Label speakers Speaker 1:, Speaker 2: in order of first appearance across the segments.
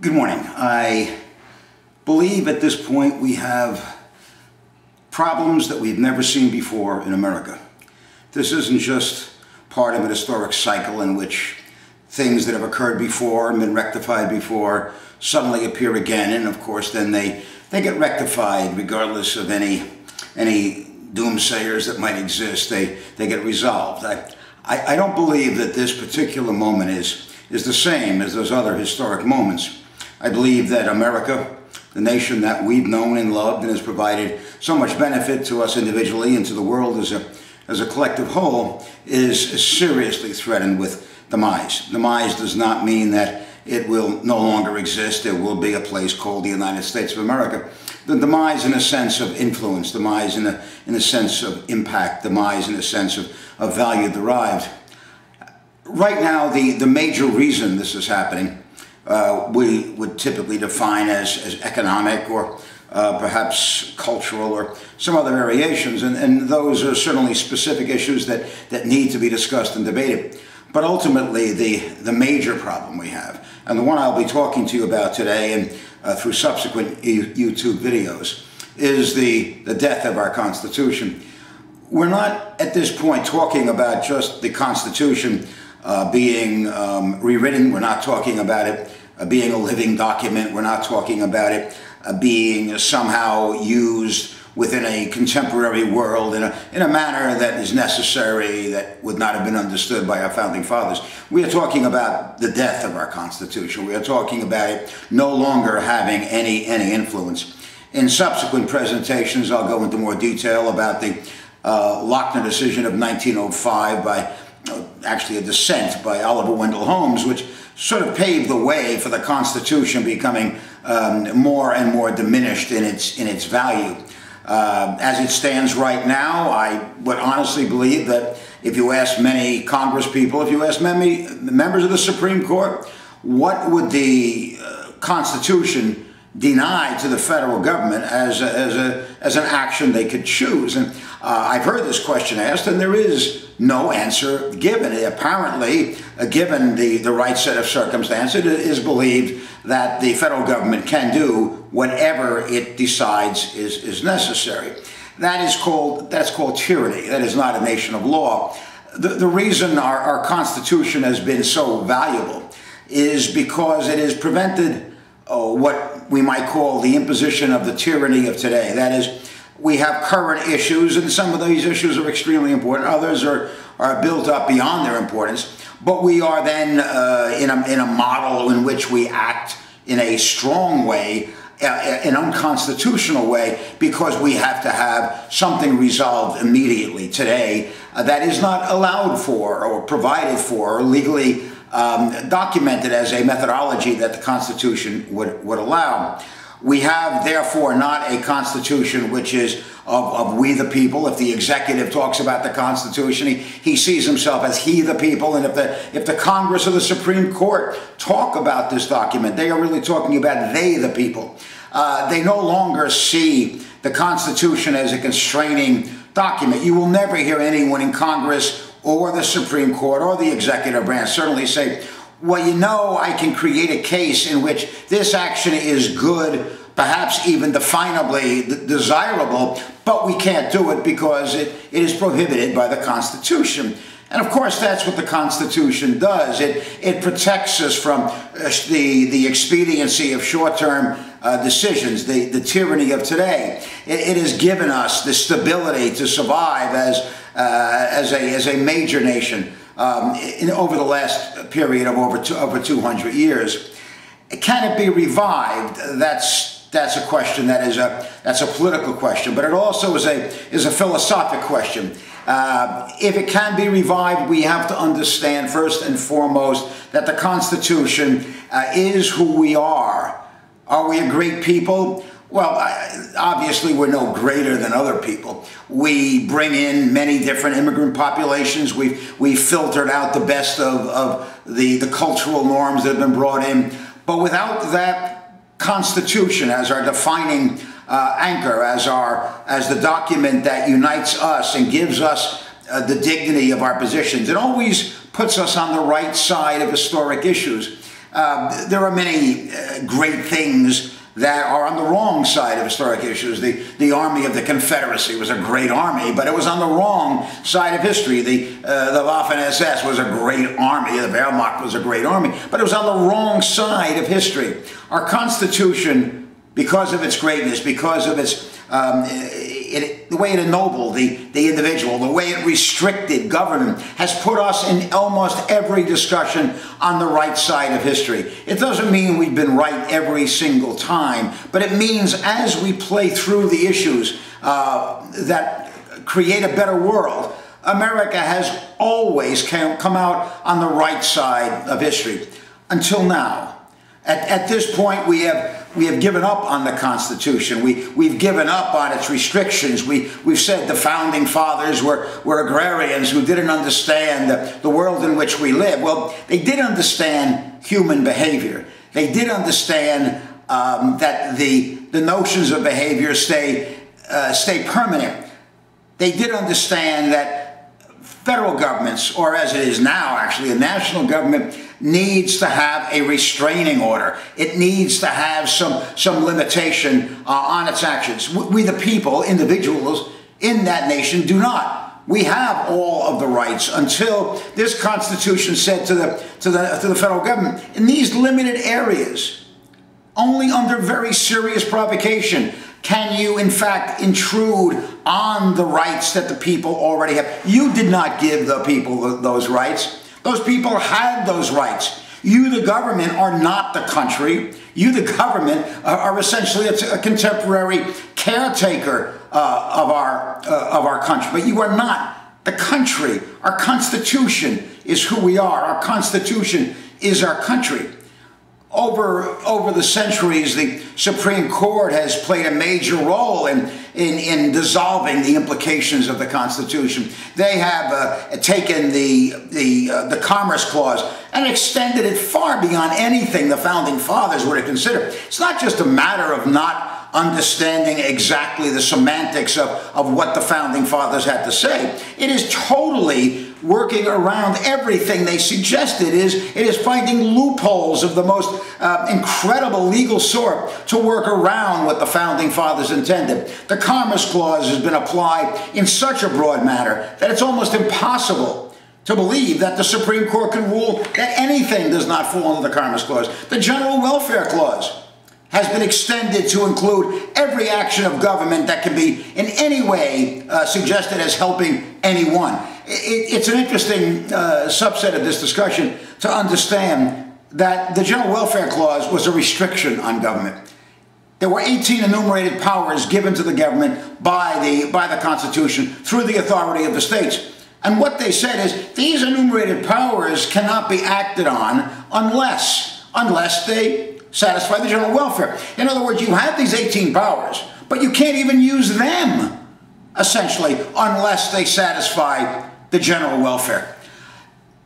Speaker 1: Good morning. I believe at this point we have problems that we've never seen before in America. This isn't just part of an historic cycle in which things that have occurred before and been rectified before suddenly appear again, and of course then they get rectified regardless of any doomsayers that might exist. They get resolved. I don't believe that this particular moment is the same as those other historic moments. I believe that America, the nation that we've known and loved and has provided so much benefit to us individually and to the world as a collective whole, is seriously threatened with demise. Demise does not mean that it will no longer exist. There will be a place called the United States of America. The demise in a sense of influence, demise in a sense of impact, demise in a sense of value derived. Right now, the major reason this is happening we would typically define as economic or perhaps cultural or some other variations, and those are certainly specific issues that need to be discussed and debated. But ultimately, the major problem we have, and the one I'll be talking to you about today and through subsequent YouTube videos, is the death of our Constitution. We're not at this point talking about just the Constitution being rewritten. We're not talking about it being a living document. We're not talking about it being somehow used within a contemporary world in a manner that is necessary, that would not have been understood by our founding fathers. We are talking about the death of our Constitution. We are talking about it no longer having any influence. In subsequent presentations, I'll go into more detail about the Lochner decision of 1905 by actually a dissent by Oliver Wendell Holmes, which sort of paved the way for the Constitution becoming more and more diminished in its value. As it stands right now, I would honestly believe that if you ask many Congress people, if you ask many members of the Supreme Court, what would the Constitution deny to the federal government as an action they could choose? And I've heard this question asked, and there is no answer given. Apparently, given the right set of circumstances, it is believed that the federal government can do whatever it decides is necessary. That's called tyranny. That is not a nation of law. The reason our Constitution has been so valuable is because it has prevented what we might call the imposition of the tyranny of today. That is, we have current issues, and some of these issues are extremely important. Others are built up beyond their importance. But we are then in a model in which we act in a strong way, an unconstitutional way, because we have to have something resolved immediately today that is not allowed for or provided for or legally documented as a methodology that the Constitution would allow. We have, therefore, not a Constitution which is of we the people. If the executive talks about the Constitution, he sees himself as he the people. And if the Congress or the Supreme Court talk about this document, they are really talking about they the people. They no longer see the Constitution as a constraining document. You will never hear anyone in Congress or the Supreme Court or the executive branch certainly say, well, you know, I can create a case in which this action is good, perhaps even definably desirable, but we can't do it because it is prohibited by the Constitution. And of course, that's what the Constitution does. It protects us from the expediency of short-term decisions, the tyranny of today. It has given us the stability to survive as a major nation over the last period of over 200 years. Can it be revived? That's a question that's a political question, but it also is a philosophic question. If it can be revived, we have to understand first and foremost that the Constitution is who we are. Are we a great people? Well, obviously we're no greater than other people. We bring in many different immigrant populations. We've filtered out the best of the cultural norms that have been brought in. But without that Constitution as our defining anchor, as the document that unites us and gives us the dignity of our positions, it always puts us on the right side of historic issues. There are many great things that are on the wrong side of historic issues. The Army of the Confederacy was a great army, but it was on the wrong side of history. The Waffen-SS was a great army. The Wehrmacht was a great army, but it was on the wrong side of history. Our Constitution, because of its greatness, because of its the way it ennobled the individual, the way it restricted government, has put us in almost every discussion on the right side of history. It doesn't mean we've been right every single time, but it means as we play through the issues that create a better world, America has always come out on the right side of history until now. At this point, we have given up on the Constitution. We've given up on its restrictions. We've said the Founding Fathers were agrarians who didn't understand the world in which we live. Well, they did understand human behavior. They did understand that the notions of behavior stay permanent. They did understand that federal governments, or as it is now actually, a national government, needs to have a restraining order. It needs to have some limitation on its actions. We the people, individuals in that nation, do not. We have all of the rights until this Constitution said to the federal government, in these limited areas, only under very serious provocation can you, in fact, intrude on the rights that the people already have. You did not give the people those rights. Those people had those rights. You, the government, are not the country. You, the government, are essentially a contemporary caretaker of our country. But you are not the country. Our Constitution is who we are. Our Constitution is our country. Over the centuries, the Supreme Court has played a major role in dissolving the implications of the Constitution. They have taken the Commerce Clause and extended it far beyond anything the Founding Fathers would have considered. It's not just a matter of not understanding exactly the semantics of what the Founding Fathers had to say. It is totally working around everything they suggested. It is finding loopholes of the most incredible legal sort to work around what the Founding Fathers intended. The Commerce Clause has been applied in such a broad manner that it's almost impossible to believe that the Supreme Court can rule that anything does not fall under the Commerce Clause. The General Welfare Clause has been extended to include every action of government that can be in any way suggested as helping anyone. It's an interesting subset of this discussion to understand that the General Welfare Clause was a restriction on government. There were 18 enumerated powers given to the government by the Constitution through the authority of the states. And what they said is these enumerated powers cannot be acted on unless they satisfy the general welfare. In other words, you have these 18 powers, but you can't even use them, essentially, unless they satisfy the general welfare.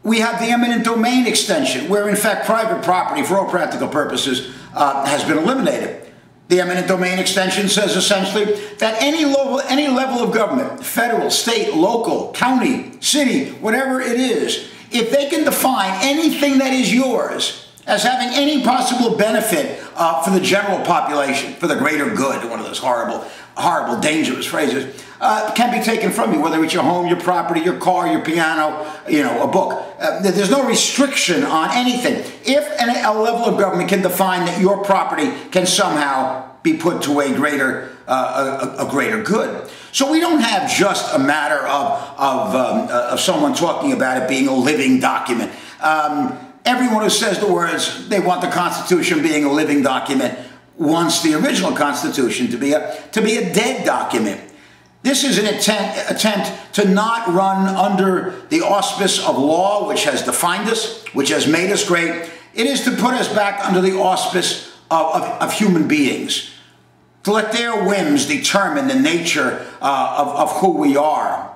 Speaker 1: We have the eminent domain extension, where in fact private property, for all practical purposes, has been eliminated. The eminent domain extension says essentially that any level of government, federal, state, local, county, city, whatever it is, if they can define anything that is yours as having any possible benefit for the general population, for the greater good, one of those horrible, dangerous phrases, can be taken from you, whether it's your home, your property, your car, your piano, a book. There's no restriction on anything. If a level of government can define that your property can somehow be put to a greater good. So we don't have just a matter of someone talking about it being a living document. Everyone who says the words, they want the Constitution being a living document, wants the original Constitution to be a dead document. This is an attempt to not run under the auspice of law, which has defined us, which has made us great. It is to put us back under the auspice of human beings, to let their whims determine the nature of who we are.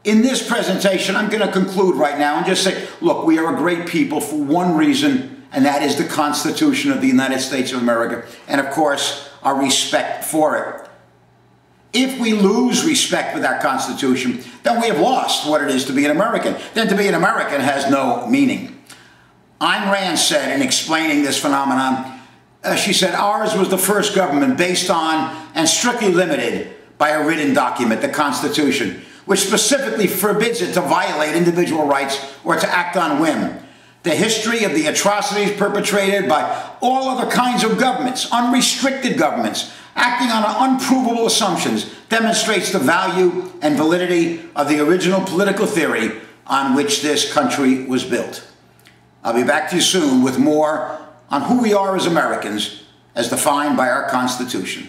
Speaker 1: In this presentation, I'm going to conclude right now and just say, look, we are a great people for one reason, and that is the Constitution of the United States of America, and of course, our respect for it. If we lose respect for that Constitution, then we have lost what it is to be an American. Then to be an American has no meaning. Ayn Rand said in explaining this phenomenon, she said, ours was the first government based on and strictly limited by a written document, the Constitution, which specifically forbids it to violate individual rights or to act on whim. The history of the atrocities perpetrated by all other kinds of governments, unrestricted governments, acting on unprovable assumptions, demonstrates the value and validity of the original political theory on which this country was built. I'll be back to you soon with more on who we are as Americans, as defined by our Constitution.